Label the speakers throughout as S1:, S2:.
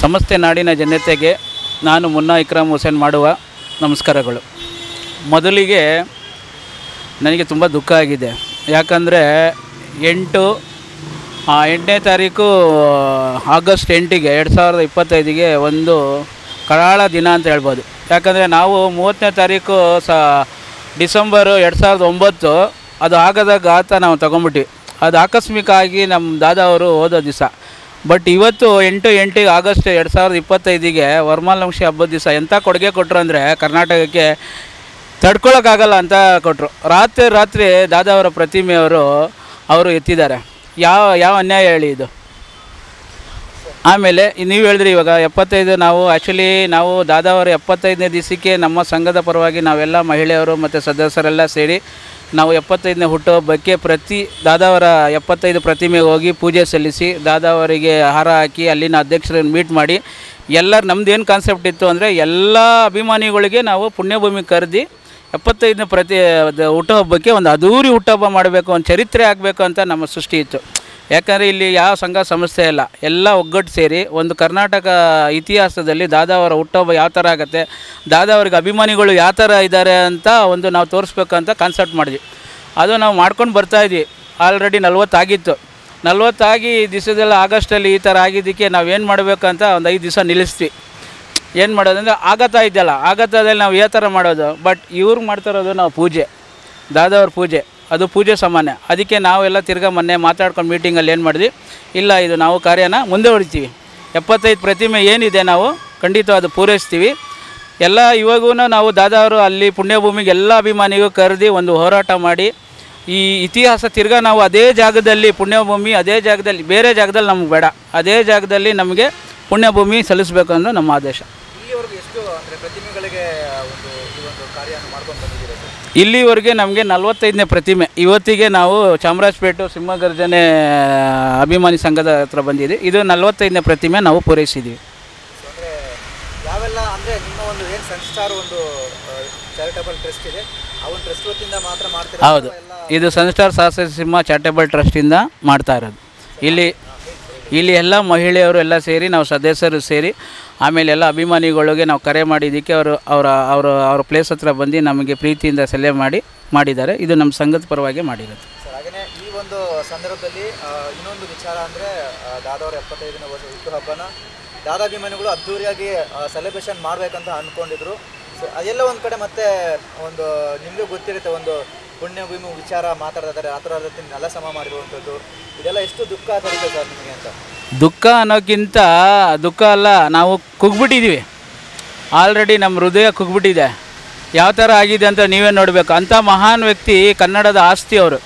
S1: ಸಮಸ್ತ ನಾಡಿನ ಜನತೆಗೆ ನಾನು ಮುನ್ನಾ ಇಕ್ರಾಮ್ ಹುಸೇನ್ ಮಾಡುವ ನಮಸ್ಕಾರಗಳು. ಮೊದಲಿಗೆ ನನಗೆ ತುಂಬ ದುಃಖ ಆಗಿದೆ. ಯಾಕಂದರೆ 8ನೇ ತಾರೀಕು ಆಗಸ್ಟ್ 8ಗೆ 2025ಗೆ ಒಂದು ಕರಾಳ ದಿನ ಅಂತ ಹೇಳ್ಬೋದು. ಯಾಕಂದರೆ ನಾವು 30ನೇ ತಾರೀಕು ಡಿಸೆಂಬರು 2009 ಅದು ಆಗದ ಗಾತ ನಾವು ತೊಗೊಂಬಿಟ್ವಿ. ಅದು ಆಕಸ್ಮಿಕ ಆಗಿ ನಮ್ಮ ದಾದಾ ಅವರು ಹೋದೋ ದಿವಸ. ಬಟ್ ಇವತ್ತು 8 ಆಗಸ್ಟ್ 2025ಗೆ ವರಮಹಾಲಕ್ಷ್ಮಿ ಹಬ್ಬದ ದಿವಸ ಎಂಥ ಕೊಡುಗೆ ಕೊಟ್ಟರು ಅಂದರೆ ಕರ್ನಾಟಕಕ್ಕೆ ತಡ್ಕೊಳಕ್ಕಾಗಲ್ಲ ಅಂತ ಕೊಟ್ಟರು. ರಾತ್ರಿ ದಾದಾ ಅವರ ಪ್ರತಿಮೆಯವರು ಅವರು ಎತ್ತಿದ್ದಾರೆ. ಯಾವ ಅನ್ಯಾಯ ಹೇಳಿ ಇದು. ಆಮೇಲೆ ನೀವು ಹೇಳಿದ್ರಿ ಇವಾಗ 75 ನಾವು ದಾದಾ ಅವರ 75ನೇ ದಿವಸಕ್ಕೆ ನಮ್ಮ ಸಂಘದ ಪರವಾಗಿ ನಾವೆಲ್ಲ ಮಹಿಳೆಯರು ಮತ್ತು ಸದಸ್ಯರೆಲ್ಲ ಸೇರಿ ನಾವು 75ನೇ ಹುಟ್ಟುಹಬ್ಬಕ್ಕೆ ದಾದಾ ಅವರ 75 ಪ್ರತಿಮೆಗೆ ಹೋಗಿ ಪೂಜೆ ಸಲ್ಲಿಸಿ ದಾದಾ ಅವರಿಗೆ ಹಾರ ಹಾಕಿ ಅಲ್ಲಿನ ಅಧ್ಯಕ್ಷರನ್ನು ಮೀಟ್ ಮಾಡಿ ಎಲ್ಲರೂ ನಮ್ಮದೇನು ಕಾನ್ಸೆಪ್ಟ್ ಇತ್ತು ಅಂದರೆ ಎಲ್ಲ ಅಭಿಮಾನಿಗಳಿಗೆ ನಾವು ಪುಣ್ಯಭೂಮಿ ಕರೆದಿ 75ನೇ ಹುಟ್ಟುಹಬ್ಬಕ್ಕೆ ಒಂದು ಅದ್ದೂರಿ ಹುಟ್ಟುಹಬ್ಬ ಮಾಡಬೇಕು, ಒಂದು ಚರಿತ್ರೆ ಆಗಬೇಕು ಅಂತ ನಮ್ಮ ಸೃಷ್ಟಿ ಇತ್ತು. ಯಾಕಂದರೆ ಇಲ್ಲಿ ಯಾವ ಸಂಘ ಸಂಸ್ಥೆ ಇಲ್ಲ, ಎಲ್ಲ ಒಗ್ಗಟ್ಟು ಸೇರಿ ಒಂದು ಕರ್ನಾಟಕ ಇತಿಹಾಸದಲ್ಲಿ ದಾದಾ ಅವರ ಹುಟ್ಟುಹಬ್ಬ ಯಾವ ಥರ ಆಗುತ್ತೆ, ದಾದಾ ಅವ್ರಿಗೆ ಅಭಿಮಾನಿಗಳು ಯಾವ ಥರ ಇದ್ದಾರೆ ಅಂತ ಒಂದು ನಾವು ತೋರಿಸ್ಬೇಕು ಅಂತ ಕಾನ್ಸೆಪ್ಟ್ ಮಾಡಿದ್ವಿ. ಅದು ನಾವು ಮಾಡ್ಕೊಂಡು ಬರ್ತಾಯಿದ್ವಿ. ಆಲ್ರೆಡಿ 40 ಆಗಿತ್ತು. 40 ಆಗಿ ದಿವಸದೆಲ್ಲ ಆಗಸ್ಟಲ್ಲಿ ಈ ಥರ ಆಗಿದ್ದಕ್ಕೆ ನಾವೇನು ಮಾಡಬೇಕಂತ ಒಂದು 5 ದಿವಸ ನಿಲ್ಲಿಸ್ತೀವಿ. ಏನು ಮಾಡೋದಂದರೆ ಆಗತ್ತದಲ್ಲಿ ನಾವು ಯಾವ ಥರ ಮಾಡೋದು. ಬಟ್ ಇವ್ರಿಗೆ ಮಾಡ್ತಾಯಿರೋದು ನಾವು ಪೂಜೆ, ದಾದಾ ಅವ್ರ ಪೂಜೆ, ಅದು ಪೂಜೆ ಸಾಮಾನ್ಯ. ಅದಕ್ಕೆ ನಾವೆಲ್ಲ ಮೊನ್ನೆ ಮಾತಾಡ್ಕೊಂಡು ಮೀಟಿಂಗಲ್ಲಿ ಏನು ಮಾಡಿದ್ವಿ, ಇಲ್ಲ ಇದು ನಾವು ಕಾರ್ಯನ ಮುಂದೆ ಹೊಡಿತೀವಿ. 75 ಪ್ರತಿಮೆ ಏನಿದೆ ನಾವು ಖಂಡಿತ ಅದು ಪೂರೈಸ್ತೀವಿ. ಎಲ್ಲ ಇವಾಗೂ ನಾವು ದಾದಾ ಅವರು ಅಲ್ಲಿ ಪುಣ್ಯಭೂಮಿಗೆ ಎಲ್ಲ ಅಭಿಮಾನಿಗೂ ಕರೆದಿ ಒಂದು ಹೋರಾಟ ಮಾಡಿ ಈ ಇತಿಹಾಸ ನಾವು ಅದೇ ಜಾಗದಲ್ಲಿ ಪುಣ್ಯಭೂಮಿ, ಅದೇ ಜಾಗದಲ್ಲಿ, ಬೇರೆ ಜಾಗದಲ್ಲಿ ನಮ್ಗೆ ಬೇಡ, ಅದೇ ಜಾಗದಲ್ಲಿ ನಮಗೆ ಪುಣ್ಯಭೂಮಿ ಸಲ್ಲಿಸಬೇಕು ಅನ್ನೋ ನಮ್ಮ ಆದೇಶ. ಇಲ್ಲಿವರೆಗೆ ನಮಗೆ 45ನೇ ಪ್ರತಿಮೆ. ಇವತ್ತಿಗೆ ನಾವು ಚಾಮರಾಜಪೇಟೆ ಸಿಂಹಗರ್ಜನೆ ಅಭಿಮಾನಿ ಸಂಘದ ಹತ್ರ ಬಂದಿದ್ದೀವಿ. ಇದು 45ನೇ ಪ್ರತಿಮೆ ನಾವು ಪೂರೈಸಿದ್ದೀವಿ. ಹೌದು, ಇದು ಸನ್ಸ್ಟಾರ್ ಸಾಹಸ ಸಿಂಹ ಚಾರಿಟಬಲ್ ಟ್ರಸ್ಟಿಂದ ಮಾಡ್ತಾ ಇರೋದು. ಇಲ್ಲಿ ಎಲ್ಲ ಮಹಿಳೆಯರು ಎಲ್ಲ ಸೇರಿ ನಾವು ಸದಸ್ಯರು ಸೇರಿ ಆಮೇಲೆ ಎಲ್ಲ ಅಭಿಮಾನಿಗಳಿಗೆ ನಾವು ಕರೆ ಮಾಡಿದ್ದಕ್ಕೆ ಅವರ ಪ್ಲೇಸ್ ಹತ್ರ ಬಂದು ನಮಗೆ ಪ್ರೀತಿಯಿಂದ ಸಲಹೆ ಮಾಡಿದ್ದಾರೆ. ಇದು ನಮ್ಮ ಸಂಘದ ಪರವಾಗಿ ಮಾಡಿರೋದು.
S2: ಹಾಗೆಯೇ ಈ ಒಂದು ಸಂದರ್ಭದಲ್ಲಿ ಇನ್ನೊಂದು ವಿಚಾರ ಅಂದರೆ ದಾದಾ ಅವರ 75ನೇ ವರ್ಷ ಹುಟ್ಟುಹಬ್ಬನ ದಾದಾ ಅಭಿಮಾನಿಗಳು ಅದ್ದೂರಿಯಾಗಿ ಸೆಲೆಬ್ರೇಷನ್ ಮಾಡಬೇಕಂತ ಅಂದ್ಕೊಂಡಿದ್ರು. ಸೊ ಅದೆಲ್ಲ ಒಂದು ಕಡೆ ಮತ್ತೆ ಒಂದು ನಿಮಗೂ ಗೊತ್ತಿರುತ್ತೆ, ಒಂದು ಪುಣ್ಯಭೂಮಿ ವಿಚಾರ ಮಾತಾಡ್ತಿದ್ದಾರೆ, ಆ ಥರ ನೆಲ ಸಮ ಮಾಡಿರುವಂಥದ್ದು, ಇದೆಲ್ಲ ಎಷ್ಟು ದುಃಖ ತರುತ್ತೆ ಸರ್ ನಿಮಗೆ ಅಂತ?
S1: ದುಃಖ ಅನ್ನೋಕ್ಕಿಂತ ದುಃಖ ಅಲ್ಲ, ನಾವು ಕುಗ್ಬಿಟ್ಟಿದ್ದೀವಿ. ಆಲ್ರೆಡಿ ನಮ್ಮ ಹೃದಯ ಕುಗ್ಬಿಟ್ಟಿದೆ. ಯಾವ ಥರ ಆಗಿದೆ ಅಂತ ನೀವೇ ನೋಡಬೇಕು. ಅಂಥ ಮಹಾನ್ ವ್ಯಕ್ತಿ, ಕನ್ನಡದ ಆಸ್ತಿ ಅವರು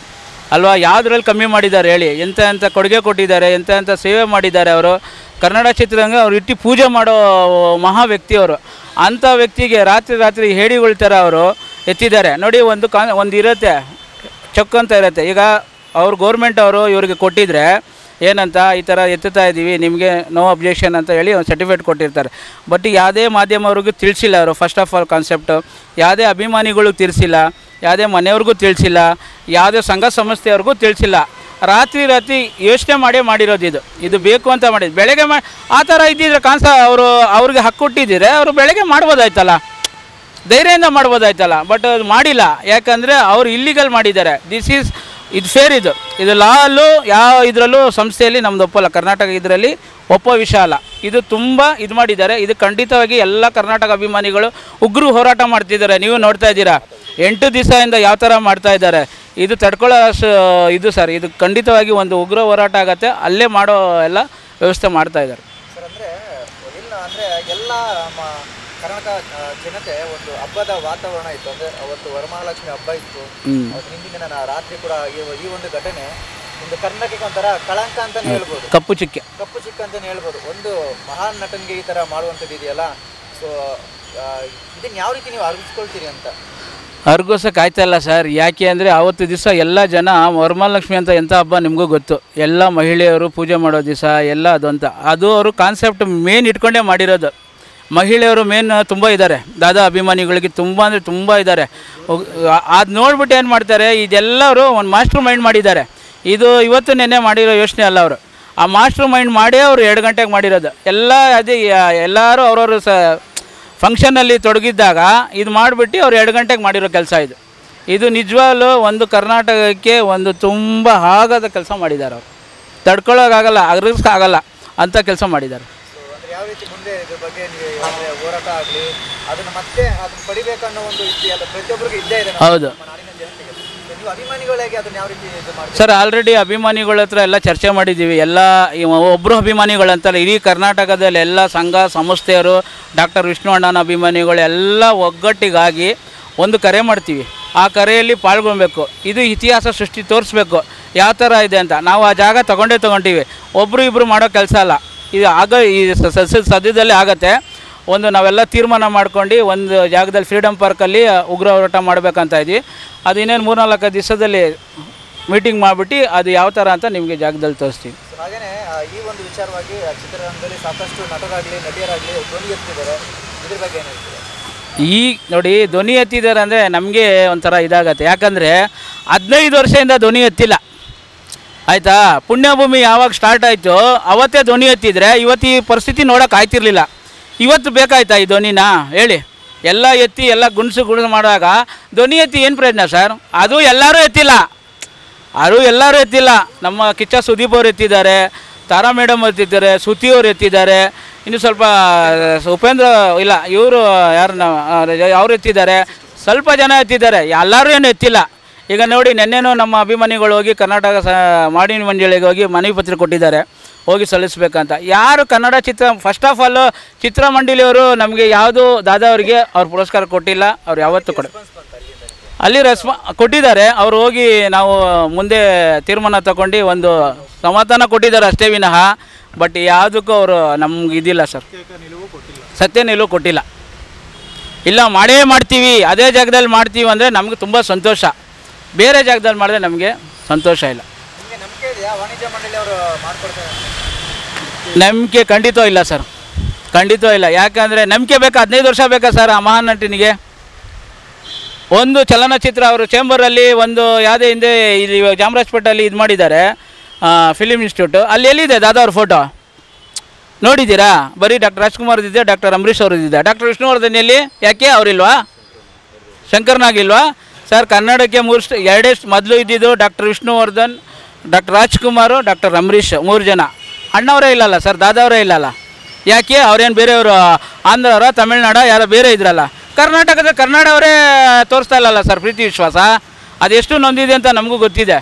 S1: ಅಲ್ವಾ. ಯಾವುದ್ರಲ್ಲಿ ಕಮ್ಮಿ ಮಾಡಿದ್ದಾರೆ ಹೇಳಿ? ಎಂಥ ಕೊಡುಗೆ ಕೊಟ್ಟಿದ್ದಾರೆ, ಎಂಥ ಸೇವೆ ಮಾಡಿದ್ದಾರೆ ಅವರು. ಕನ್ನಡ ಚಿತ್ರರಂಗ ಅವ್ರು ಇಟ್ಟು ಪೂಜೆ ಮಾಡೋ ಮಹಾ ವ್ಯಕ್ತಿಯವರು. ಅಂಥ ವ್ಯಕ್ತಿಗೆ ರಾತ್ರಿ ಹೇಡಿಗಳ ಥರ ಅವರು ಎತ್ತಿದ್ದಾರೆ ನೋಡಿ. ಒಂದು ಇರುತ್ತೆ, ಚೆಕ್ ಅಂತ ಇರುತ್ತೆ. ಈಗ ಗೌರ್ಮೆಂಟ್ ಅವರು ಇವ್ರಿಗೆ ಕೊಟ್ಟಿದ್ರೆ ಏನಂತ, ಈ ಥರ ಎತ್ತುತ್ತಾ ಇದ್ದೀವಿ, ನಿಮಗೆ ನೋ ಅಬ್ಜೆಕ್ಷನ್ ಅಂತ ಹೇಳಿ ಒಂದು ಸರ್ಟಿಫಿಕೇಟ್ ಕೊಟ್ಟಿರ್ತಾರೆ. ಬಟ್ ಯಾವುದೇ ಮಾಧ್ಯಮವ್ರಿಗೂ ತಿಳಿಸಿಲ್ಲ ಅವರು. ಫಸ್ಟ್ ಆಫ್ ಆಲ್ ಕಾನ್ಸೆಪ್ಟು ಯಾವುದೇ ಅಭಿಮಾನಿಗಳಿಗೂ ತಿಳಿಸಿಲ್ಲ, ಯಾವುದೇ ಮನೆಯವ್ರಿಗೂ ತಿಳಿಸಿಲ್ಲ, ಯಾವುದೇ ಸಂಘ ಸಂಸ್ಥೆಯವ್ರಿಗೂ ತಿಳಿಸಿಲ್ಲ. ರಾತ್ರಿ ಯೋಚನೆ ಮಾಡಿರೋದು. ಇದು ಬೇಕು ಅಂತ ಮಾಡಿದ್ದು. ಬೆಳಗ್ಗೆ ಆ ಥರ ಇದ್ದಿದ್ರೆ ಅವ್ರಿಗೆ ಹಕ್ಕು ಕೊಟ್ಟಿದ್ದರೆ ಅವರು ಬೆಳಗ್ಗೆ ಮಾಡ್ಬೋದಾಯ್ತಲ್ಲ, ಧೈರ್ಯದಿಂದ ಮಾಡ್ಬೋದಾಯ್ತಲ್ಲ. ಬಟ್ ಅದು ಮಾಡಿಲ್ಲ. ಯಾಕಂದರೆ ಅವರು ಇಲ್ಲಿಗಲ್ ಮಾಡಿದ್ದಾರೆ. ಇದು ಫೇರ್, ಇದು ಲಾಲು ಯಾವ ಇದರಲ್ಲೂ ಸಂಸ್ಥೆಯಲ್ಲಿ ನಮ್ಮದು ಒಪ್ಪಲ್ಲ. ಕರ್ನಾಟಕ ಇದರಲ್ಲಿ ಒಪ್ಪೋ ವಿಷಯ ಅಲ್ಲ. ಇದು ತುಂಬ ಮಾಡಿದ್ದಾರೆ. ಇದು ಖಂಡಿತವಾಗಿ ಎಲ್ಲ ಕರ್ನಾಟಕ ಅಭಿಮಾನಿಗಳು ಉಗ್ರ ಹೋರಾಟ ಮಾಡ್ತಿದ್ದಾರೆ. ನೀವು ನೋಡ್ತಾ ಇದ್ದೀರಾ 8 ದಿವಸದಿಂದ ಯಾವ ಥರ ಮಾಡ್ತಾ ಇದ್ದಾರೆ. ಇದು ತಡ್ಕೊಳ್ಳೋ ಇದು ಸರ್, ಇದು ಖಂಡಿತವಾಗಿ ಒಂದು ಉಗ್ರ ಹೋರಾಟ ಆಗುತ್ತೆ. ಅಲ್ಲೇ ಮಾಡೋ ಎಲ್ಲ ವ್ಯವಸ್ಥೆ ಮಾಡ್ತಾ ಇದ್ದಾರೆ
S2: ಸರ್. ಅಂದರೆ ಎಲ್ಲ ಕರ್ನಾಟಕ ಜನತೆ ಒಂದು ಹಬ್ಬದ ವಾತಾವರಣ ಇತ್ತು. ಅಂದರೆ ಅವತ್ತು ವರಮಹಾಲಕ್ಷ್ಮಿ ಹಬ್ಬ ಇತ್ತು. ಹಿಂದಿನ ರಾತ್ರಿ ಕೂಡ ಈ ಒಂದು ಘಟನೆ ಒಂದು ಕರ್ನಾಟಕಕ್ಕೆ ಒಂಥರ ಕಳಂಕ ಅಂತಲೇ ಹೇಳ್ಬೋದು,
S1: ಕಪ್ಪು ಚಿಕ್ಕೆ
S2: ಅಂತಲೇ ಹೇಳ್ಬೋದು. ಒಂದು ಮಹಾನ್ ನಟನಿಗೆ ಈ ಥರ ಮಾಡುವಂಥದ್ದು ಇದೆಯಲ್ಲ. ಸೊ ಇದನ್ನು ಯಾವ ರೀತಿ ನೀವು ಅರ್ಗಿಸ್ಕೊಳ್ತೀರಿ ಅಂತ?
S1: ಅರ್ಗೋಸಕ್ಕೆ ಆಯ್ತಲ್ಲ ಸರ್. ಯಾಕೆ ಅಂದರೆ ಆವತ್ತು ದಿವಸ ಎಲ್ಲ ಜನ ವರಮಹಾಲಕ್ಷ್ಮಿ ಅಂತ ಎಂಥ ಹಬ್ಬ ನಿಮಗೂ ಗೊತ್ತು. ಎಲ್ಲ ಮಹಿಳೆಯರು ಪೂಜೆ ಮಾಡೋ ದಿವಸ ಎಲ್ಲ ಅದು ಅವರು ಕಾನ್ಸೆಪ್ಟ್ ಮೇನ್ ಇಟ್ಕೊಂಡೇ ಮಾಡಿರೋದು. ಮಹಿಳೆಯರು ಮೇನ್ ತುಂಬ ಇದ್ದಾರೆ. ದಾದಾ ಅಭಿಮಾನಿಗಳಿಗೆ ತುಂಬ ಅಂದರೆ ತುಂಬ ಇದ್ದಾರೆ. ಅದು ನೋಡ್ಬಿಟ್ಟು ಏನು ಮಾಡ್ತಾರೆ, ಇದೆಲ್ಲರೂ ಒಂದು ಮಾಸ್ಟರ್ ಮೈಂಡ್ ಮಾಡಿದ್ದಾರೆ. ಇದು ಇವತ್ತು ನೆನ್ನೆ ಮಾಡಿರೋ ಯೋಚನೆ ಅಲ್ಲ ಅವರು. ಆ ಮಾಸ್ಟರ್ ಮೈಂಡ್ ಮಾಡಿ ಅವರು 2 ಗಂಟೆಗೆ ಮಾಡಿರೋದು ಎಲ್ಲ. ಅದೇ ಎಲ್ಲರೂ ಅವ್ರವ್ರ ಫಂಕ್ಷನಲ್ಲಿ ತೊಡಗಿದ್ದಾಗ ಇದು ಮಾಡಿಬಿಟ್ಟು ಅವ್ರು 2 ಗಂಟೆಗೆ ಮಾಡಿರೋ ಕೆಲಸ ಇದು ನಿಜವಾಗ್ಲೂ ಒಂದು ಕರ್ನಾಟಕಕ್ಕೆ ಒಂದು ತುಂಬ ಆಗದ ಕೆಲಸ ಮಾಡಿದ್ದಾರೆ. ಅವರು ತಡ್ಕೊಳ್ಳೋಕ್ಕಾಗಲ್ಲ, ಅಗ್ರಿಸೋಕ್ಕಾಗಲ್ಲ ಅಂಥ ಕೆಲಸ ಮಾಡಿದ್ದಾರೆ.
S2: ಯಾವ ರೀತಿ ಮುಂದೆ ಇದ್ರ ಬಗ್ಗೆ ನೀವು ಹೋರಾಟ ಆಗಲಿ ಅದನ್ನು ಮತ್ತೆ ಅದನ್ನು ಪಡಿಬೇಕನ್ನೋ ಒಂದು ಅದು ಪ್ರತಿಯೊಬ್ಬರಿಗೂ ಇದ್ದೇ ಇದೆ.
S1: ಹೌದು
S2: ನೀವು ಅಭಿಮಾನಿಗಳಿಗೆ ಅದನ್ನು ಯಾವ ರೀತಿ ಇದು ಮಾಡ್ತೀವಿ
S1: ಸರ್? ಆಲ್ರೆಡಿ ಅಭಿಮಾನಿಗಳ ಹತ್ರ ಎಲ್ಲ ಚರ್ಚೆ ಮಾಡಿದ್ದೀವಿ. ಎಲ್ಲ ಒಬ್ಬರು ಅಭಿಮಾನಿಗಳಂತಲ್ಲ, ಇಡೀ ಕರ್ನಾಟಕದಲ್ಲಿ ಎಲ್ಲ ಸಂಘ ಸಂಸ್ಥೆಯರು, ಡಾಕ್ಟರ್ ವಿಷ್ಣು ಅಣ್ಣನ ಅಭಿಮಾನಿಗಳು ಎಲ್ಲ ಒಗ್ಗಟ್ಟಿಗಾಗಿ ಒಂದು ಕರೆ ಮಾಡ್ತೀವಿ. ಆ ಕರೆಯಲ್ಲಿ ಪಾಲ್ಗೊಳ್ಬೇಕು. ಇದು ಇತಿಹಾಸ ಸೃಷ್ಟಿ ತೋರಿಸ್ಬೇಕು ಯಾವ ಥರ ಇದೆ ಅಂತ. ನಾವು ಆ ಜಾಗ ತೊಗೊಂತೀವಿ. ಒಬ್ಬರು ಇಬ್ಬರು ಮಾಡೋ ಕೆಲಸ ಅಲ್ಲ ಇದು. ಈ ಸದ್ಯದಲ್ಲೇ ಆಗತ್ತೆ. ನಾವೆಲ್ಲ ತೀರ್ಮಾನ ಮಾಡ್ಕೊಂಡು ಒಂದು ಜಾಗದಲ್ಲಿ ಫ್ರೀಡಮ್ ಪಾರ್ಕಲ್ಲಿ ಉಗ್ರ ಹೋರಾಟ ಮಾಡಬೇಕಂತ ಇದ್ವಿ. ಅದು ಇನ್ನೇನು 3-4 ದಿವಸದಲ್ಲಿ ಮೀಟಿಂಗ್ ಮಾಡಿಬಿಟ್ಟು ಅದು ಯಾವ ಥರ ಅಂತ ನಿಮಗೆ ಜಾಗದಲ್ಲಿ ತೋರಿಸ್ತೀವಿ.
S2: ಹಾಗೆಯೇ ಈ ಒಂದು ವಿಚಾರವಾಗಿ ಚಿತ್ರರಂಗದಲ್ಲಿ ಸಾಕಷ್ಟು ನಟರಾಗಲಿ ನಟಿಯರಾಗಲಿ ಧ್ವನಿ ಎತ್ತಿದ್ದಾರೆ. ಇದ್ರ ಬಗ್ಗೆ ಏನು ಹೇಳ್ತೀವಿ?
S1: ನೋಡಿ, ಧ್ವನಿ ಎತ್ತಿದ್ದಾರೆ ಅಂದರೆ ನಮಗೆ ಒಂಥರ ಇದಾಗತ್ತೆ. ಯಾಕಂದರೆ 15 ವರ್ಷದಿಂದ ಧ್ವನಿ ಎತ್ತಿಲ್ಲ, ಆಯಿತಾ? ಪುಣ್ಯಭೂಮಿ ಯಾವಾಗ ಸ್ಟಾರ್ಟ್ ಆಯಿತು ಅವತ್ತೇ ಧ್ವನಿ ಎತ್ತಿದರೆ ಇವತ್ತು ಈ ಪರಿಸ್ಥಿತಿ ನೋಡೋಕೆ ಆಯ್ತಿರಲಿಲ್ಲ. ಇವತ್ತು ಬೇಕಾಯ್ತಾ ಈ ಧ್ವನಿನ ಹೇಳಿ? ಎಲ್ಲ ಎತ್ತಿ ಎಲ್ಲ ಗುಣಸು ಮಾಡಿದಾಗ ಧ್ವನಿ ಎತ್ತಿ ಏನು ಪ್ರಯೋಜನ ಸರ್? ಅದು ಎಲ್ಲರೂ ಎತ್ತಿಲ್ಲ. ನಮ್ಮ ಕಿಚ್ಚ ಸುದೀಪ್ ಅವರು ಎತ್ತಿದ್ದಾರೆ, ತಾರಾ ಮೇಡಮ್ ಎತ್ತಿದ್ದಾರೆ, ಶ್ರುತಿ ಅವರು ಎತ್ತಿದ್ದಾರೆ, ಇನ್ನು ಸ್ವಲ್ಪ ಉಪೇಂದ್ರ ಇಲ್ಲ ಇವರು ಅವ್ರು ಎತ್ತಿದ್ದಾರೆ, ಸ್ವಲ್ಪ ಜನ ಎತ್ತಿದ್ದಾರೆ. ಎಲ್ಲರೂ ಏನು ಎತ್ತಿಲ್ಲ. ಈಗ ನೋಡಿ, ನೆನ್ನೆನೂ ನಮ್ಮ ಅಭಿಮಾನಿಗಳು ಹೋಗಿ ಕರ್ನಾಟಕ ಮಾಡಿನ ಮಂಡಳಿಗೆ ಹೋಗಿ ಮನವಿ ಪತ್ರ ಕೊಟ್ಟಿದ್ದಾರೆ, ಹೋಗಿ ಸಲ್ಲಿಸಬೇಕಂತ. ಯಾರು ಕನ್ನಡ ಚಿತ್ರ ಫಸ್ಟ್ ಆಫ್ ಆಲ್ ಚಿತ್ರಮಂಡಳಿಯವರು ನಮಗೆ ಯಾವುದು ದಾದಾ ಅವರಿಗೆ ಅವ್ರು ಪುರಸ್ಕಾರ ಕೊಟ್ಟಿಲ್ಲ. ಅವ್ರು ಯಾವತ್ತೂ ಅಲ್ಲಿ ಕೊಟ್ಟಿದ್ದಾರೆ. ಅವರು ಹೋಗಿ ನಾವು ಮುಂದೆ ತೀರ್ಮಾನ ತಗೊಂಡು ಒಂದು ಸಮಾಧಾನ ಕೊಟ್ಟಿದ್ದಾರೆ ಅಷ್ಟೇ ವಿನಃ ಬಟ್ ಯಾವುದಕ್ಕೂ ಅವರು ನಮ್ಗೆ ಇದಿಲ್ಲ ಸರ್, ಸತ್ಯ ನಿಲುವು ಕೊಟ್ಟಿಲ್ಲ. ಇಲ್ಲ ಮಾಡೇ ಮಾಡ್ತೀವಿ, ಅದೇ ಜಾಗದಲ್ಲಿ ಮಾಡ್ತೀವಿ ಅಂದರೆ ನಮಗೆ ತುಂಬ ಸಂತೋಷ. ಬೇರೆ ಜಾಗದಲ್ಲಿ ಮಾಡಿದ್ರೆ ನಮಗೆ ಸಂತೋಷ ಇಲ್ಲ. ನಂಬಿಕೆ ಖಂಡಿತ ಇಲ್ಲ ಸರ್, ಖಂಡಿತ ಇಲ್ಲ. ಯಾಕಂದರೆ ನಂಬಿಕೆ ಬೇಕಾ? 15 ವರ್ಷ ಬೇಕಾ ಸರ್ ಆ ಮಹಾನ್ ನಟನಿಗೆ? ಒಂದು ಚಲನಚಿತ್ರ ಅವರು ಚೇಂಬರಲ್ಲಿ ಒಂದು ಯಾವುದೇ ಹಿಂದೆ ಇಲ್ಲಿ ಚಾಮರಾಜಪೇಟೆಯಲ್ಲಿ ಇದು ಮಾಡಿದ್ದಾರೆ ಫಿಲಿಮ್ ಇನ್ಸ್ಟಿಟ್ಯೂಟು, ಅಲ್ಲಿ ಎಲ್ಲಿದೆ ದಾದಾ ಅವ್ರ ಫೋಟೋ ನೋಡಿದ್ದೀರಾ? ಬರೀ ಡಾಕ್ಟರ್ ರಾಜ್ಕುಮಾರ್ ಇದ್ದಿದೆ, ಡಾಕ್ಟರ್ ಅಂಬರೀಷ್ ಅವ್ರದ್ದಿದೆ. ಡಾಕ್ಟರ್ ವಿಷ್ಣುವರ್ಧನ್ ಎಲ್ಲಿ? ಯಾಕೆ ಅವರಿಲ್ವಾ? ಶಂಕರ್ನಾಗಿಲ್ವಾ ಸರ್? ಕನ್ನಡಕ್ಕೆ 2 ಮೊದಲು ಇದ್ದಿದ್ದು doctor Vishnuvardhan, doctor Rajkumar, doctor Ambareesh, 3 ಜನ. ಅಣ್ಣವರೇ ಇಲ್ಲಲ್ಲ ಸರ್, ದಾದಾವರೇ ಇಲ್ಲಲ್ಲ. ಯಾಕೆ? ಅವ್ರೇನು ಬೇರೆಯವರು ಆಂಧ್ರವರ ತಮಿಳ್ನಾಡ ಯಾರೋ ಬೇರೆ ಇದ್ರಲ್ಲ. ಕರ್ನಾಟಕದ ಕನ್ನಡವರೇ ತೋರಿಸ್ತಾ ಇಲ್ಲಲ್ಲ ಸರ್ ಪ್ರೀತಿ ವಿಶ್ವಾಸ. ಅದೆಷ್ಟು ನೊಂದಿದೆ ಅಂತ ನಮಗೂ ಗೊತ್ತಿದೆ.